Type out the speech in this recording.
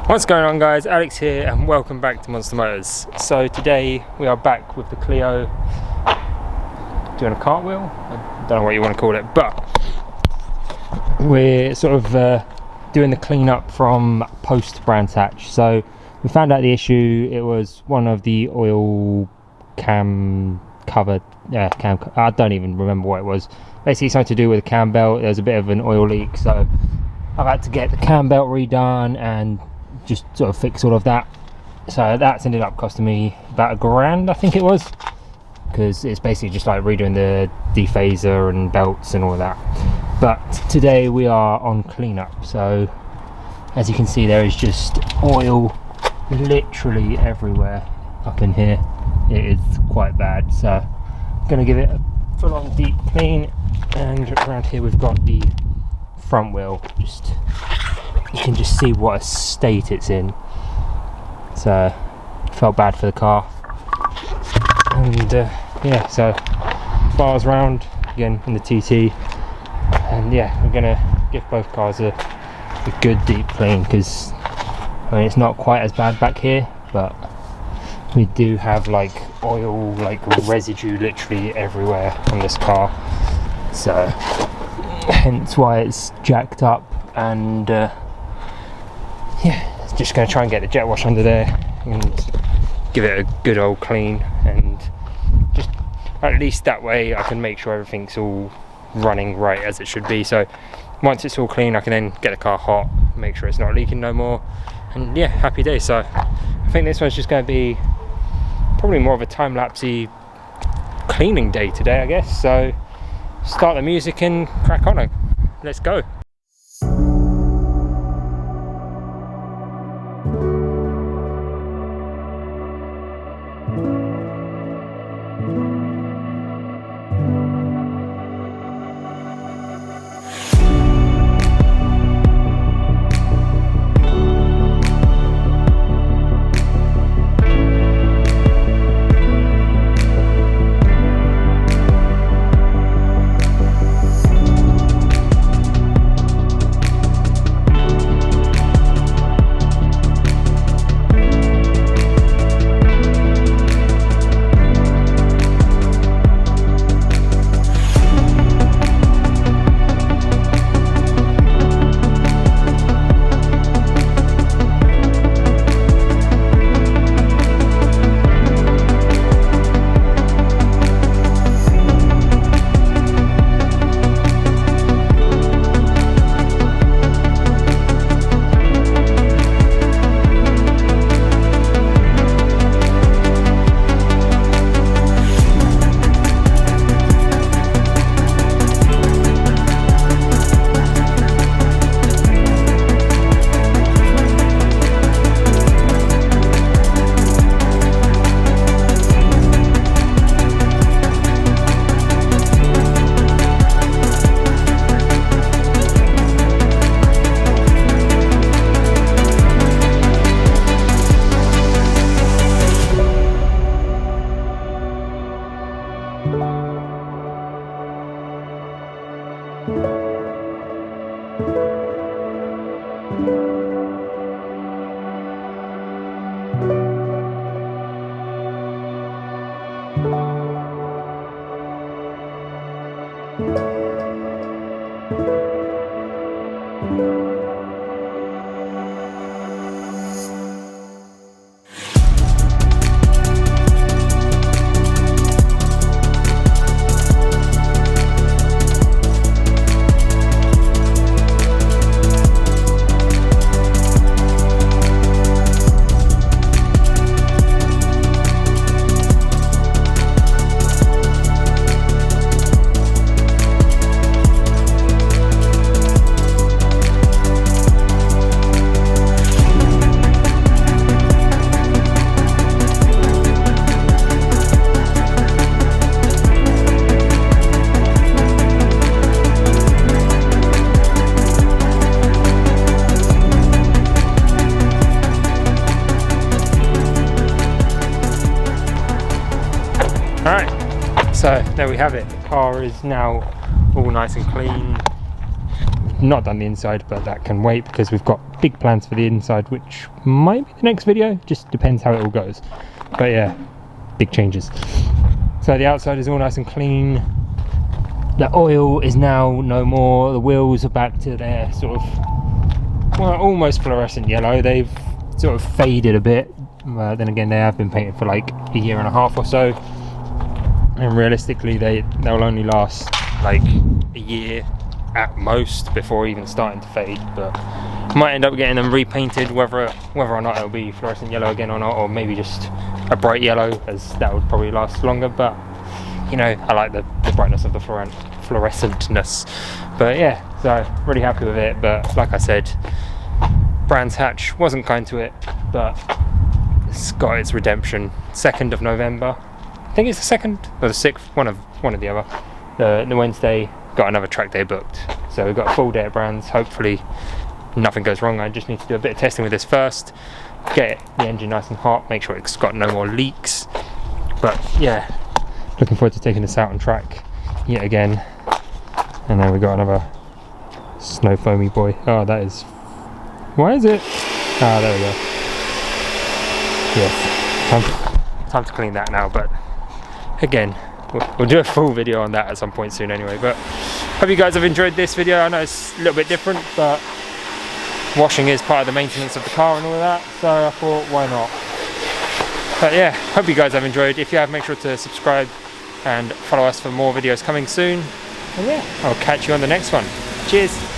What's going on, guys? Alex here and welcome back to Monster Motors. So today we are back with the Clio doing a cartwheel. I don't know what you want to call it, but we're sort of doing the cleanup from post brand hatch. So we found out the issue. It was one of the oil cam cover, I don't even remember what it was. Basically something to do with the cam belt. There was a bit of an oil leak, so I've had to get the cam belt redone and just sort of fix all of that. So that's ended up costing me about £1,000, I think it was, because it's basically just like redoing the dephaser and belts and all that. But today we are on cleanup, so as you can see there is just oil literally everywhere up in here. It is quite bad, so I'm going to give it a full-on deep clean. And around here we've got the front wheel, just you can just see what a state it's in. So felt bad for the car. And yeah, so bars round again in the TT, and yeah, we're gonna give both cars a good deep clean, because I mean it's not quite as bad back here, but we do have like oil, like residue literally everywhere on this car, so hence why it's jacked up. And yeah, just going to try and get the jet wash under there and give it a good old clean, and just at least that way I can make sure everything's all running right as it should be. So once it's all clean, I can then get the car hot, make sure it's not leaking no more, and yeah, happy day. So I think this one's just going to be probably more of a time-lapsey cleaning day today, I guess. So start the music and crack on. Let's go. Alright, so there we have it. The car is now all nice and clean. not done the inside, but that can wait because we've got big plans for the inside, which might be the next video, just depends how it all goes. But yeah, big changes. So the outside is all nice and clean. The oil is now no more. The wheels are back to their sort of, well, almost fluorescent yellow. They've sort of faded a bit. Then again, they have been painted for like a year and a half or so, and realistically they'll only last like a year at most before even starting to fade. But might end up getting them repainted, whether or not it'll be fluorescent yellow again or not, or maybe just a bright yellow, as that would probably last longer. But you know, I like the brightness of the fluorescentness. But yeah, so really happy with it. But like I said, Brands Hatch wasn't kind to it, but it's got its redemption. 2nd of November, I think it's the 2nd or the 6th, one of the other. The Wednesday, got another track day booked, so we've got a full day at Brands. Hopefully nothing goes wrong. I just need to do a bit of testing with this first, get the engine nice and hot, make sure it's got no more leaks. But yeah, looking forward to taking this out on track yet again. And then we got another snow foamy boy. Oh, that is, why is it? Ah, there we go. Yes, time to clean that now. But again, we'll do a full video on that at some point soon anyway. But hope you guys have enjoyed this video. I know it's a little bit different, but washing is part of the maintenance of the car and all of that, so I thought, why not? But yeah, hope you guys have enjoyed. If you have, make sure to subscribe and follow us for more videos coming soon. And yeah, I'll catch you on the next one. Cheers.